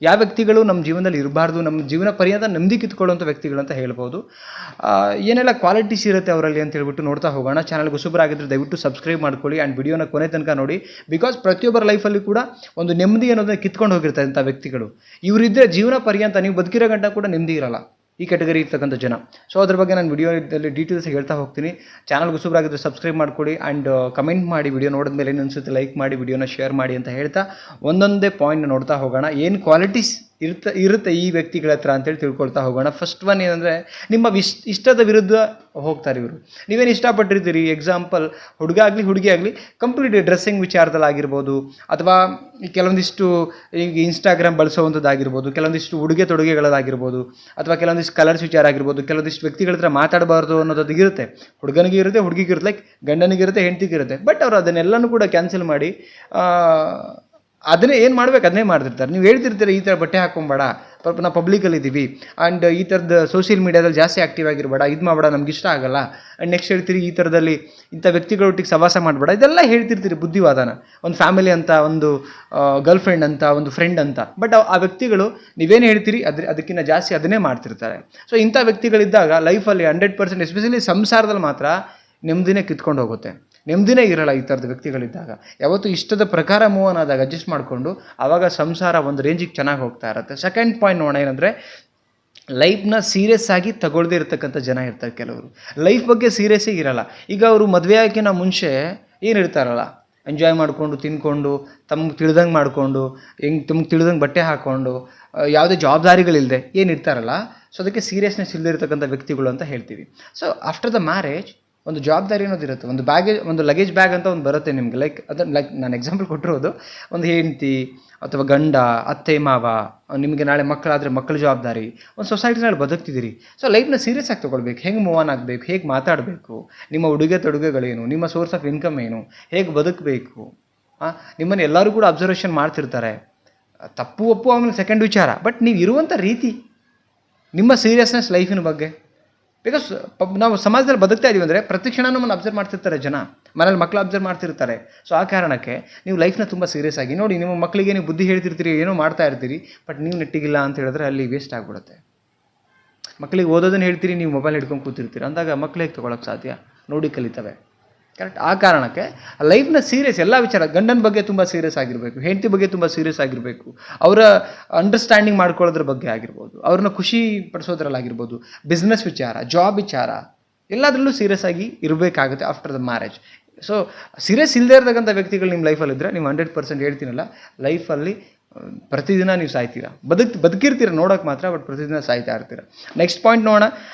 ಯಾವ ವ್ಯಕ್ತಿಗಳು ನಮ್ಮ ಜೀವನದಲ್ಲಿ ಇರಬಾರ್ದು, ನಮ್ಮ ಜೀವನ ಪರ್ಯಂತ ನೆಮ್ಮದಿ ಕಿತ್ಕೊಳ್ಳುವಂಥ ವ್ಯಕ್ತಿಗಳು ಅಂತ ಹೇಳ್ಬೋದು. ಏನೆಲ್ಲ ಕ್ವಾಲಿಟೀಸ್ ಇರುತ್ತೆ ಅವರಲ್ಲಿ ಅಂತ ಹೇಳ್ಬಿಟ್ಟು ನೋಡ್ತಾ ಹೋಗೋಣ. ಚಾನಲ್ಗೆ ಹೊಸಬರಾಗಿದ್ದರೆ ದಯವಿಟ್ಟು ಸಬ್ಸ್ಕ್ರೈಬ್ ಮಾಡ್ಕೊಳ್ಳಿ ಆ್ಯಂಡ್ ವಿಡಿಯೋನ ಕೊನೆ ತನಕ ನೋಡಿ. ಬಿಕಾಸ್ ಪ್ರತಿಯೊಬ್ಬರ ಲೈಫಲ್ಲಿ ಕೂಡ ಒಂದು ನೆಮ್ಮದಿ ಅನ್ನೋದನ್ನ ಕಿತ್ಕೊಂಡು ಹೋಗಿರ್ತಾರೆ ಇಂಥ ವ್ಯಕ್ತಿಗಳು. ಇವರಿದ್ದರೆ ಜೀವನ ಪರ್ಯಂತ ನೀವು ಬದುಕಿರೋ ಗಂಟ ಕೂಡ ನೆಮ್ಮದಿ ಇರಲ್ಲ, ಈ ಕ್ಯಾಟಗರಿ ಇರ್ತಕ್ಕಂಥ ಜನ. ಸೊ ಅದ್ರ ಬಗ್ಗೆ ನಾನು ವಿಡಿಯೋದಲ್ಲಿ ಡೀಟೇಲ್ಸ್ ಹೇಳ್ತಾ ಹೋಗ್ತೀನಿ. ಚಾನಲ್ಗೆ ಹೊಸಬರಾಗಿದ್ದರೆ ಸಬ್ಸ್ಕ್ರೈಬ್ ಮಾಡ್ಕೊಳ್ಳಿ ಆ್ಯಂಡ್ ಕಮೆಂಟ್ ಮಾಡಿ, ವಿಡಿಯೋ ನೋಡಿದ್ಮೇಲೆ ಏನು ಅನಿಸುತ್ತೆ ಲೈಕ್ ಮಾಡಿ, ವಿಡಿಯೋನ ಶೇರ್ ಮಾಡಿ ಅಂತ ಹೇಳ್ತಾ ಒಂದೊಂದೇ ಪಾಯಿಂಟ್ ನೋಡ್ತಾ ಹೋಗೋಣ. ಏನು ಕ್ವಾಲಿಟೀಸ್ ಇರುತ್ತೆ ಈ ವ್ಯಕ್ತಿಗಳ ಹತ್ರ ಅಂತೇಳಿ ತಿಳ್ಕೊಳ್ತಾ ಹೋಗೋಣ. ಫಸ್ಟ್ ಒನ್ ಏನಂದರೆ, ನಿಮ್ಮ ಇಷ್ಟದ ವಿರುದ್ಧ ಹೋಗ್ತಾರೆ ಇವರು. ನೀವೇನು ಇಷ್ಟಪಟ್ಟಿರ್ತೀರಿ, ಎಕ್ಸಾಂಪಲ್ ಹುಡುಗ ಆಗಲಿ ಹುಡುಗಿ ಆಗಲಿ, ಕಂಪ್ಲೀಟ್ ಡ್ರೆಸ್ಸಿಂಗ್ ವಿಚಾರದಲ್ಲಾಗಿರ್ಬೋದು, ಅಥವಾ ಕೆಲವೊಂದಿಷ್ಟು ಈಗ ಇನ್ಸ್ಟಾಗ್ರಾಮ್ ಬಳಸೋವಂಥದ್ದಾಗಿರ್ಬೋದು, ಕೆಲವೊಂದಿಷ್ಟು ಉಡುಗೆ ತೊಡುಗೆಗಳಾಗಿರ್ಬೋದು, ಅಥವಾ ಕೆಲವೊಂದಿಷ್ಟು ಕಲರ್ಸ್ ವಿಚಾರ ಆಗಿರ್ಬೋದು, ಕೆಲವೊಂದಿಷ್ಟು ವ್ಯಕ್ತಿಗಳ ಹತ್ರ ಮಾತಾಡಬಾರ್ದು ಅನ್ನೋದು ಇರುತ್ತೆ. ಹುಡುಗನಿಗೆ ಇರುತ್ತೆ, ಹುಡುಗಿಗೆ ಇರುತ್ತೆ, ಲೈಕ್ ಗಂಡನಿಗಿರುತ್ತೆ, ಹೆಂಡತಿಗಿರುತ್ತೆ. ಬಟ್ ಅವರು ಅದನ್ನೆಲ್ಲನೂ ಕೂಡ ಕ್ಯಾನ್ಸಲ್ ಮಾಡಿ ಅದನ್ನೇ ಏನು ಮಾಡ್ಬೇಕು ಅದನ್ನೇ ಮಾಡ್ತಿರ್ತಾರೆ. ನೀವು ಹೇಳ್ತಿರ್ತೀರಿ ಈ ಥರ ಬಟ್ಟೆ ಹಾಕೊಂಬೇಡ, ನಾವು ಪಬ್ಲಿಕಲ್ಲಿ ಇದ್ದೀವಿ ಆ್ಯಂಡ್ ಈ ಥರದ ಸೋಷಿಯಲ್ ಮೀಡಿಯಾದಲ್ಲಿ ಜಾಸ್ತಿ ಆ್ಯಕ್ಟಿವ್ ಆಗಿರಬೇಡ, ಇದು ಮಾಡಬೇಡ, ನಮ್ಗೆ ಇಷ್ಟ ಆಗಲ್ಲ. ಆ್ಯಂಡ್ ನೆಕ್ಸ್ಟ್ ಹೇಳ್ತೀರಿ ಈ ಥರದಲ್ಲಿ ಇಂಥ ವ್ಯಕ್ತಿಗಳೊಟ್ಟಿಗೆ ಸವಾಸ ಮಾಡಬೇಡ, ಇದೆಲ್ಲ ಹೇಳ್ತಿರ್ತೀರಿ ಬುದ್ಧಿವಾದನ. ಒಂದು ಫ್ಯಾಮಿಲಿ ಅಂತ, ಒಂದು ಗರ್ಲ್ ಫ್ರೆಂಡ್ ಅಂತ, ಒಂದು ಫ್ರೆಂಡ್ ಅಂತ. ಬಟ್ ಆ ವ್ಯಕ್ತಿಗಳು ನೀವೇನು ಹೇಳ್ತೀರಿ ಅದಕ್ಕಿಂತ ಜಾಸ್ತಿ ಅದನ್ನೇ ಮಾಡ್ತಿರ್ತಾರೆ. ಸೊ ಇಂಥ ವ್ಯಕ್ತಿಗಳಿದ್ದಾಗ ಲೈಫಲ್ಲಿ 100%, ಎಸ್ಪೆಷಲಿ ಸಂಸಾರದಲ್ಲಿ ಮಾತ್ರ ನೆಮ್ಮದಿನೇ ಕಿತ್ಕೊಂಡು ಹೋಗುತ್ತೆ, ನೆಮ್ಮದಿನೇ ಇರಲ್ಲ ಈ ಥರದ ವ್ಯಕ್ತಿಗಳಿದ್ದಾಗ. ಯಾವತ್ತೂ ಇಷ್ಟದ ಪ್ರಕಾರ ಮೂವ್ ಆದಾಗ ಅಡ್ಜಸ್ಟ್ ಮಾಡಿಕೊಂಡು ಆವಾಗ ಸಂಸಾರ ಒಂದು ರೇಂಜಿಗೆ ಚೆನ್ನಾಗಿ ಹೋಗ್ತಾ ಇರುತ್ತೆ. ಸೆಕೆಂಡ್ ಪಾಯಿಂಟ್ ನೋಡೋಣ ಏನಂದರೆ, ಲೈಫ್ನ ಸೀರಿಯಸ್ ಆಗಿ ತಗೊಳ್ಳದೇ ಇರತಕ್ಕಂಥ ಜನ ಇರ್ತಾರೆ ಕೆಲವರು. ಲೈಫ್ ಬಗ್ಗೆ ಸೀರಿಯಸ್ಸೇ ಇರಲ್ಲ. ಈಗ ಅವರು ಮದುವೆ ಆಗೋಕ್ಕಿಂತ ಮುಂಚೆ ಏನಿರ್ತಾರಲ್ಲ, ಎಂಜಾಯ್ ಮಾಡಿಕೊಂಡು ತಿನ್ಕೊಂಡು ತಮ್ಗೆ ತಿಳಿದಂಗೆ ಮಾಡಿಕೊಂಡು ತಮ್ಗೆ ತಿಳಿದಂಗೆ ಬಟ್ಟೆ ಹಾಕ್ಕೊಂಡು ಯಾವುದೇ ಜವಾಬ್ದಾರಿಗಳಿಲ್ಲದೆ ಏನಿರ್ತಾರಲ್ಲ, ಸೊ ಅದಕ್ಕೆ ಸೀರಿಯಸ್ನೆಸ್ ಇಲ್ಲದೆ ಇರತಕ್ಕಂಥ ವ್ಯಕ್ತಿಗಳು ಅಂತ ಹೇಳ್ತೀವಿ. ಸೊ ಆಫ್ಟರ್ ದ ಮ್ಯಾರೇಜ್ ಒಂದು ಜವಾಬ್ದಾರಿ ಅನ್ನೋದಿರುತ್ತೆ, ಒಂದು ಲಗೇಜ್ ಬ್ಯಾಗ್ ಅಂತ ಒಂದು ಬರುತ್ತೆ ನಿಮಗೆ. ಲೈಕ್ ನಾನು ಎಕ್ಸಾಂಪಲ್ ಕೊಟ್ಟಿರೋದು, ಒಂದು ಹೆಂಡತಿ ಅಥವಾ ಗಂಡ, ಅತ್ತೆ ಮಾವ, ನಿಮಗೆ ನಾಳೆ ಮಕ್ಕಳಾದರೆ ಮಕ್ಕಳ ಜವಾಬ್ದಾರಿ, ಒಂದು ಸೊಸೈಟಿನಲ್ಲಿ ಬದುಕ್ತಿದ್ದೀರಿ. ಸೊ ಲೈಫ್ನ ಸೀರಿಯಸ್ ಆಗಿ ತೊಗೊಳ್ಬೇಕು, ಹೆಂಗೆ ಮೂವ್ ಆನ್ ಆಗಬೇಕು, ಹೇಗೆ ಮಾತಾಡಬೇಕು, ನಿಮ್ಮ ಉಡುಗೆ ತೊಡುಗೆಗಳೇನು, ನಿಮ್ಮ ಸೋರ್ಸ್ ಆಫ್ ಇನ್ಕಮ್ ಏನು, ಹೇಗೆ ಬದುಕಬೇಕು, ನಿಮ್ಮನ್ನು ಎಲ್ಲರೂ ಕೂಡ ಅಬ್ಸರ್ವೇಷನ್ ಮಾಡ್ತಿರ್ತಾರೆ. ತಪ್ಪು ಒಪ್ಪು ಆಮೇಲೆ ಸೆಕೆಂಡ್ ವಿಚಾರ. ಬಟ್ ನೀವು ಇರುವಂಥ ರೀತಿ, ನಿಮ್ಮ ಸೀರಿಯಸ್ನೆಸ್ ಲೈಫಿನ ಬಗ್ಗೆ. ಬಿಕಾಸ್ ನಾವು ಸಮಾಜದಲ್ಲಿ ಬದುಕ್ತಾ ಇದೀವಿ ಅಂದರೆ ಪ್ರತಿ ಕ್ಷಣ ನಮ್ಮನ್ನು ಅಬ್ಸರ್ವ್ ಮಾಡ್ತಿರ್ತಾರೆ ಜನ, ಮನೇಲಿ ಮಕ್ಕಳು ಅಬ್ಸರ್ವ್ ಮಾಡ್ತಿರ್ತಾರೆ. ಸೊ ಆ ಕಾರಣಕ್ಕೆ ನೀವು ಲೈಫ್ನ ತುಂಬ ಸೀರಿಯಸ್ ಆಗಿ ನೋಡಿ. ನಿಮ್ಮ ಮಕ್ಕಳಿಗೆ ನೀವು ಬುದ್ಧಿ ಹೇಳ್ತಿರ್ತೀರಿ, ಏನೋ ಮಾಡ್ತಾ ಇರ್ತೀರಿ, ಬಟ್ ನೀವು ನೆಟ್ಟಿಗಿಲ್ಲ ಅಂತ ಹೇಳಿದ್ರೆ ಅಲ್ಲಿ ವೇಸ್ಟ್ ಆಗಿಬಿಡುತ್ತೆ. ಮಕ್ಕಳಿಗೆ ಓದೋದನ್ನು ಹೇಳ್ತೀರಿ, ನೀವು ಮೊಬೈಲ್ ಹಿಡ್ಕೊಂಡು ಕೂತಿರ್ತೀರಿ, ಅಂದಾಗ ಮಕ್ಕಳು ಹೇಗೆ ತೊಗೊಳಕ್ಕೆ ಸಾಧ್ಯ? ನೋಡಿ ಕಲಿತವೆ. ಕರೆಕ್ಟ್. ಆ ಕಾರಣಕ್ಕೆ ಲೈಫ್ನ ಸೀರಿಯಸ್ ಎಲ್ಲ ವಿಚಾರ, ಗಂಡನ ಬಗ್ಗೆ ತುಂಬ ಸೀರಿಯಸ್ ಆಗಿರಬೇಕು, ಹೆಂಡತಿ ಬಗ್ಗೆ ತುಂಬ ಸೀರಿಯಸ್ ಆಗಿರಬೇಕು, ಅವರ ಅಂಡರ್ಸ್ಟ್ಯಾಂಡಿಂಗ್ ಮಾಡ್ಕೊಳ್ಳೋದ್ರ ಬಗ್ಗೆ ಆಗಿರ್ಬೋದು, ಅವ್ರನ್ನ ಖುಷಿ ಪಡಿಸೋದ್ರಲ್ಲಾಗಿರ್ಬೋದು, ಬಿಸ್ನೆಸ್ ವಿಚಾರ, ಜಾಬ್ ವಿಚಾರ, ಎಲ್ಲದರಲ್ಲೂ ಸೀರಿಯಸ್ ಆಗಿ ಇರಬೇಕಾಗುತ್ತೆ after the marriage. So serious ಇಲ್ಲದೇ ಇರತಕ್ಕಂಥ ವ್ಯಕ್ತಿಗಳು ನಿಮ್ಮ ಲೈಫಲ್ಲಿದ್ದರೆ ನೀವು 100% ಹೇಳ್ತೀನಲ್ಲ, ಲೈಫಲ್ಲಿ ಪ್ರತಿದಿನ ನೀವು ಸಾಯ್ತೀರ. ಬದುಕಿರ್ತೀರ ನೋಡೋಕೆ ಮಾತ್ರ, ಬಟ್ ಪ್ರತಿದಿನ ಸಾಯ್ತಾ ಇರ್ತೀರ. ನೆಕ್ಸ್ಟ್ ಪಾಯಿಂಟ್ ನೋಡೋಣ,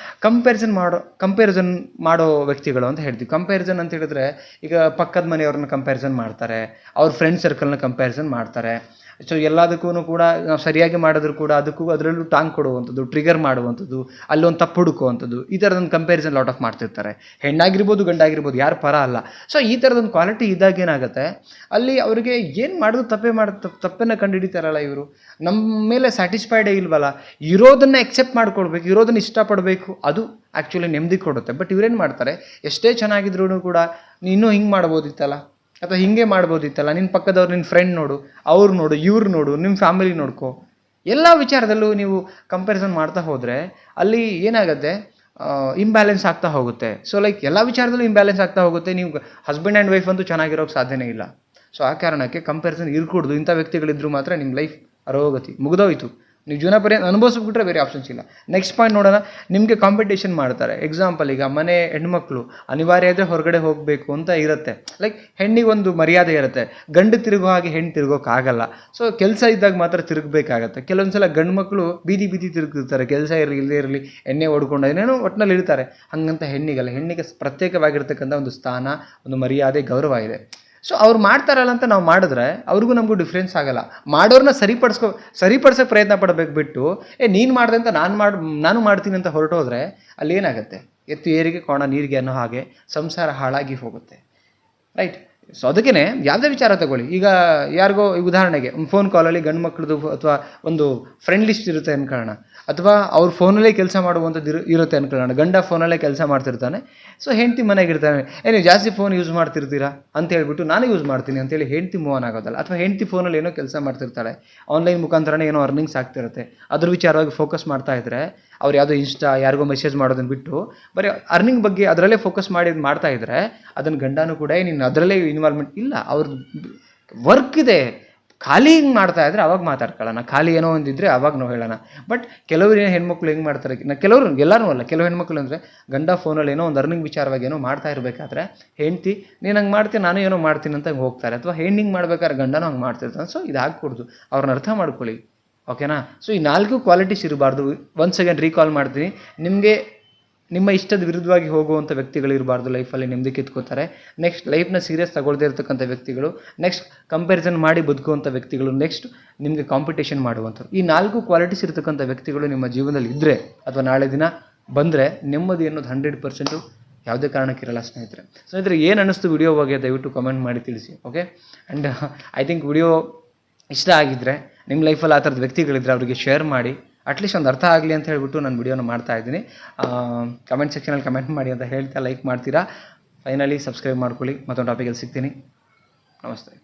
ಕಂಪೇರಿಸನ್ ಮಾಡೋ ವ್ಯಕ್ತಿಗಳು ಅಂತ ಹೇಳ್ತೀವಿ. ಕಂಪೇರಿಸನ್ ಅಂತ ಹೇಳಿದ್ರೆ, ಈಗ ಪಕ್ಕದ ಮನೆಯವ್ರನ್ನ ಕಂಪ್ಯಾರಿಸನ್ ಮಾಡ್ತಾರೆ, ಅವ್ರ ಫ್ರೆಂಡ್ ಸರ್ಕಲ್ನ ಕಂಪ್ಯಾರಿಸನ್ ಮಾಡ್ತಾರೆ. ಸೊ ಎಲ್ಲದಕ್ಕೂ ಕೂಡ ನಾವು ಸರಿಯಾಗಿ ಮಾಡಿದ್ರು ಕೂಡ ಅದರಲ್ಲೂ ಟಾಂಗ್ ಕೊಡುವಂಥದ್ದು, ಟ್ರಿಗರ್ ಮಾಡುವಂಥದ್ದು, ಅಲ್ಲೊಂದು ತಪ್ಪು ಹುಡುಕುವಂಥದ್ದು, ಈ ಥರದೊಂದು ಕಂಪ್ಯಾರಿಸನ್ ಲಾಟ್ ಆಫ್ ಮಾಡ್ತಿರ್ತಾರೆ. ಹೆಣ್ಣಾಗಿರ್ಬೋದು ಗಂಡಾಗಿರ್ಬೋದು, ಯಾರು ಪರ ಅಲ್ಲ. ಸೊ ಈ ಥರದೊಂದು ಕ್ವಾಲಿಟಿ ಇದ್ದಾಗ ಏನಾಗುತ್ತೆ, ಅಲ್ಲಿ ಅವರಿಗೆ ಏನು ಮಾಡೋದು ತಪ್ಪನ್ನು ಕಂಡುಹಿಡಿತಾರಲ್ಲ ಇವರು, ನಮ್ಮ ಮೇಲೆ ಸ್ಯಾಟಿಸ್ಫೈಡೇ ಇಲ್ವಲ್ಲ, ಇರೋದನ್ನು ಎಕ್ಸೆಪ್ಟ್ ಮಾಡ್ಕೊಳ್ಬೇಕು, ಇರೋದನ್ನು ಇಷ್ಟಪಡಬೇಕು, ಅದು ಆ್ಯಕ್ಚುಲಿ ನೆಮ್ಮದಿ ಕೊಡುತ್ತೆ. ಬಟ್ ಇವರೇನು ಮಾಡ್ತಾರೆ, ಎಷ್ಟೇ ಚೆನ್ನಾಗಿದ್ರು ಕೂಡ ಇನ್ನೂ ಹಿಂಗೆ ಮಾಡ್ಬೋದಿತ್ತಲ್ಲ, ಅಥವಾ ಹೀಗೆ ಮಾಡ್ಬೋದಿತ್ತಲ್ಲ, ನಿನ್ನ ಪಕ್ಕದವ್ರು, ನಿನ್ನ ಫ್ರೆಂಡ್ ನೋಡು, ಅವ್ರು ನೋಡು, ಇವ್ರು ನೋಡು, ನಿಮ್ಮ ಫ್ಯಾಮಿಲಿ ನೋಡ್ಕೊ, ಎಲ್ಲ ವಿಚಾರದಲ್ಲೂ ನೀವು ಕಂಪ್ಯಾರಿಸನ್ ಮಾಡ್ತಾ ಹೋದರೆ ಅಲ್ಲಿ ಏನಾಗುತ್ತೆ, ಇಂಬ್ಯಾಲೆನ್ಸ್ ಆಗ್ತಾ ಹೋಗುತ್ತೆ. ಸೊ ಲೈಕ್ ಎಲ್ಲ ವಿಚಾರದಲ್ಲೂ ಇಂಬ್ಯಾಲೆನ್ಸ್ ಆಗ್ತಾ ಹೋಗುತ್ತೆ. ನೀವು ಹಸ್ಬೆಂಡ್ ಆ್ಯಂಡ್ ವೈಫ್ ಅಂತೂ ಚೆನ್ನಾಗಿರೋಕ್ಕೆ ಸಾಧ್ಯನೇ ಇಲ್ಲ. ಸೊ ಆ ಕಾರಣಕ್ಕೆ ಕಂಪ್ಯಾರಿಸನ್ ಇರ್ಕೊಡ್ದು. ಇಂಥ ವ್ಯಕ್ತಿಗಳಿದ್ದರೂ ಮಾತ್ರ ನಿಮ್ಮ ಲೈಫ್ ಅರೋಗತಿ, ಮುಗಿದೋಯ್ತು. ನೀವು ಜೀವನ ಪರ್ಯಂತ ಅನುಭವಿಸ್ಬಿಟ್ರೆ ಬೇರೆ ಆಪ್ಷನ್ಸ್ ಇಲ್ಲ. ನೆಕ್ಸ್ಟ್ ಪಾಯಿಂಟ್ ನೋಡೋಣ, ನಿಮಗೆ ಕಾಂಪಿಟೇಷನ್ ಮಾಡ್ತಾರೆ. ಎಕ್ಸಾಂಪಲ್, ಈಗ ಮನೆ ಹೆಣ್ಮಕ್ಳು ಅನಿವಾರ್ಯ ಆದರೆ ಹೊರಗಡೆ ಹೋಗಬೇಕು ಅಂತ ಇರುತ್ತೆ. ಲೈಕ್ ಹೆಣ್ಣಿಗೆ ಒಂದು ಮರ್ಯಾದೆ ಇರುತ್ತೆ, ಗಂಡು ತಿರುಗೋ ಹಾಗೆ ಹೆಣ್ಣು ತಿರುಗೋಕ್ಕಾಗಲ್ಲ. ಸೊ ಕೆಲಸ ಇದ್ದಾಗ ಮಾತ್ರ ತಿರುಗಬೇಕಾಗತ್ತೆ. ಕೆಲವೊಂದು ಸಲ ಗಂಡು ಮಕ್ಕಳು ಬೀದಿ ತಿರುಗಿರ್ತಾರೆ, ಕೆಲಸ ಇರಲಿ ಇಲ್ಲದೇ ಇರಲಿ, ಎಣ್ಣೆ ಹೊಡ್ಕೊಂಡು ಏನೇನೋ ಒಟ್ಟಿನಲ್ಲಿ ಇರ್ತಾರೆ. ಹಾಗಂತ ಹೆಣ್ಣಿಗಲ್ಲ, ಹೆಣ್ಣಿಗೆ ಪ್ರತ್ಯೇಕವಾಗಿರ್ತಕ್ಕಂಥ ಒಂದು ಸ್ಥಾನ, ಒಂದು ಮರ್ಯಾದೆ, ಗೌರವ ಇದೆ. ಸೊ ಅವ್ರು ಮಾಡ್ತಾರಲ್ಲ ಅಂತ ನಾವು ಮಾಡಿದ್ರೆ ಅವ್ರಿಗೂ ನಮಗೂ ಡಿಫ್ರೆನ್ಸ್ ಆಗಲ್ಲ. ಮಾಡೋರನ್ನ ಸರಿಪಡಿಸೋಕೆ ಪ್ರಯತ್ನ ಪಡಬೇಕು ಬಿಟ್ಟು, ನೀನು ಮಾಡಿದೆ ಅಂತ ನಾನು ಮಾಡ್ತೀನಿ ಅಂತ ಹೊರಟೋದ್ರೆ ಅಲ್ಲಿ ಏನಾಗುತ್ತೆ, ಎತ್ತು ಏರಿಗೆ ಕೋಣ ನೀರಿಗೆ ಅನ್ನೋ ಹಾಗೆ ಸಂಸಾರ ಹಾಳಾಗಿ ಹೋಗುತ್ತೆ. ರೈಟ್. ಸೊ ಅದಕ್ಕೇ ಯಾವುದೇ ವಿಚಾರ ತಗೊಳ್ಳಿ. ಈಗ ಯಾರಿಗೋ ಉದಾಹರಣೆಗೆ ಫೋನ್ ಕಾಲಲ್ಲಿ ಗಂಡು ಮಕ್ಕಳದು ಅಥವಾ ಒಂದು ಫ್ರೆಂಡ್ ಲಿಸ್ಟ್ ಇರುತ್ತೆ ಅನ್ಕೊಳ್ಳೋಣ, ಅಥವಾ ಅವ್ರ ಫೋನಲ್ಲೇ ಕೆಲಸ ಮಾಡುವಂಥದ್ದು ಇರುತ್ತೆ ಅನ್ಕೊಳ್ಳೋಣ. ಗಂಡ ಫೋನಲ್ಲೇ ಕೆಲಸ ಮಾಡ್ತಿರ್ತಾನೆ, ಸೊ ಹೆಂಡತಿ ಮನೆಗಿರ್ತಾನೆ, ನೀವು ಜಾಸ್ತಿ ಫೋನ್ ಯೂಸ್ ಮಾಡ್ತಿರ್ತೀರಾ ಅಂತ ಹೇಳ್ಬಿಟ್ಟು ನಾನು ಯೂಸ್ ಮಾಡ್ತೀನಿ ಅಂತೇಳಿ ಹೆಂಡತಿ ಮೂವ್ ಆನ್ ಆಗೋದಲ್ಲ. ಅಥವಾ ಹೆಂಡತಿ ಫೋನಲ್ಲಿ ಏನೋ ಕೆಲಸ ಮಾಡ್ತಿರ್ತಾಳೆ, ಆನ್ಲೈನ್ ಮುಖಾಂತರನೇ ಏನೋ ಅರ್ನಿಂಗ್ಸ್ ಆಗ್ತಿರುತ್ತೆ, ಅದ್ರ ವಿಚಾರವಾಗಿ ಫೋಕಸ್ ಮಾಡ್ತಾ ಇದ್ದರೆ, ಅವ್ರು ಯಾವುದೋ ಇನ್ಸ್ಟಾ ಯಾರಿಗೋ ಮೆಸೇಜ್ ಮಾಡೋದನ್ನು ಬಿಟ್ಟು ಬರೀ ಅರ್ನಿಂಗ್ ಬಗ್ಗೆ ಅದರಲ್ಲೇ ಫೋಕಸ್ ಮಾಡಿ ಮಾಡ್ತಾ ಇದ್ದರೆ, ಅದನ್ನು ಗಂಡನೂ ಕೂಡ ನೀನು ಅದರಲ್ಲೇ ಇನ್ವಾಲ್ವ್ಮೆಂಟ್ ಇಲ್ಲ, ಅವ್ರದ್ದು ವರ್ಕ್ ಇದೆ, ಖಾಲಿ ಹಿಂಗೆ ಮಾಡ್ತಾ ಇದ್ದರೆ ಅವಾಗ ಮಾತಾಡ್ಕೊಳ್ಳೋಣ, ಖಾಲಿ ಏನೋ ಒಂದಿದ್ರೆ ಅವಾಗ ನಾವು ಹೇಳೋಣ. ಬಟ್ ಕೆಲವರು ಹೆಣ್ಮಕ್ಳು ಹೆಂಗೆ ಮಾಡ್ತಾರೆ, ಕೆಲವರು ಎಲ್ಲರೂ ಅಲ್ಲ, ಕೆಲವು ಹೆಣ್ಮಕ್ಳು ಅಂದರೆ ಗಂಡ ಫೋನಲ್ಲಿ ಏನೋ ಒಂದು ಅರ್ನಿಂಗ್ ವಿಚಾರವಾಗಿ ಏನೋ ಮಾಡ್ತಾ ಇರಬೇಕಾದ್ರೆ ಹೆಂಡ್ತಿ ನೀನು ಹಂಗೆ ಮಾಡ್ತೀನಿ ನಾನು ಏನೋ ಮಾಡ್ತೀನಿ ಅಂತ ಹೋಗ್ತಾರೆ, ಅಥವಾ ಹೆಣ್ಣಿಂಗೆ ಮಾಡ್ಬೇಕಾದ್ರೆ ಗಂಡನೂ ಹಂಗೆ ಮಾಡ್ತಿರ್ತಾನೆ. ಸೊ ಇದು ಆಗ್ಕೊಡ್ದು, ಅವ್ರನ್ನ ಅರ್ಥ ಮಾಡ್ಕೊಳ್ಳಿ, ಓಕೆನಾ. ಸೊ ಈ 4 ಕ್ವಾಲಿಟೀಸ್ ಇರಬಾರ್ದು. ಒನ್ಸ್ ಅಗೇನ್ ರೀಕಾಲ್ ಮಾಡ್ತೀನಿ, ನಿಮಗೆ ನಿಮ್ಮ ಇಷ್ಟದ ವಿರುದ್ಧವಾಗಿ ಹೋಗುವಂಥ ವ್ಯಕ್ತಿಗಳು ಇರಬಾರ್ದು, ಲೈಫಲ್ಲಿ ನೆಮ್ಮದಿ ಕಿತ್ಕೋತಾರೆ. ನೆಕ್ಸ್ಟ್ ಲೈಫ್ನ ಸೀರಿಯಸ್ ತಗೊಳ್ದೇ ಇರತಕ್ಕಂಥ ವ್ಯಕ್ತಿಗಳು, ನೆಕ್ಸ್ಟ್ ಕಂಪ್ಯಾರಿಸನ್ ಮಾಡಿ ಬದುಕುವಂಥ ವ್ಯಕ್ತಿಗಳು, ನೆಕ್ಸ್ಟ್ ನಿಮಗೆ ಕಾಂಪಿಟೇಷನ್ ಮಾಡುವಂಥವ್ರು. ಈ 4 ಕ್ವಾಲಿಟೀಸ್ ಇರತಕ್ಕಂಥ ವ್ಯಕ್ತಿಗಳು ನಿಮ್ಮ ಜೀವನದಲ್ಲಿ ಇದ್ದರೆ ಅಥವಾ ನಾಳೆ ದಿನ ಬಂದರೆ ನೆಮ್ಮದಿ ಅನ್ನೋದು 100% ಯಾವುದೇ ಕಾರಣಕ್ಕಿರಲ್ಲ ಸ್ನೇಹಿತರೆ. ಏನು ಅನ್ನಿಸ್ತು ವಿಡಿಯೋ ಬಗ್ಗೆ ದಯವಿಟ್ಟು ಕಮೆಂಟ್ ಮಾಡಿ ತಿಳಿಸಿ, okay. And I think video ಇಷ್ಟ ಆಗಿದ್ದರೆ, ನಿಮ್ಮ ಲೈಫಲ್ಲಿ ಆ ಥರದ ವ್ಯಕ್ತಿಗಳಿದ್ದರೆ ಅವರಿಗೆ ಶೇರ್ ಮಾಡಿ, ಅಟ್ಲೀಸ್ಟ್ ಒಂದು ಅರ್ಥ ಆಗಲಿ ಅಂತ ಹೇಳ್ಬಿಟ್ಟು ನಾನು ವಿಡಿಯೋನ ಮಾಡ್ತಾ ಇದ್ದೀನಿ. ಕಮೆಂಟ್ ಸೆಕ್ಷನಲ್ಲಿ ಕಮೆಂಟ್ ಮಾಡಿ ಅಂತ ಹೇಳ್ತಾ ಲೈಕ್ ಮಾಡ್ತೀರಾ. ಫೈನಲಿ ಸಬ್ಸ್ಕ್ರೈಬ್ ಮಾಡ್ಕೊಳ್ಳಿ. ಮತ್ತೊಂದು ಟಾಪಿಕಲ್ಲಿ ಸಿಗ್ತೀನಿ. ನಮಸ್ತೆ.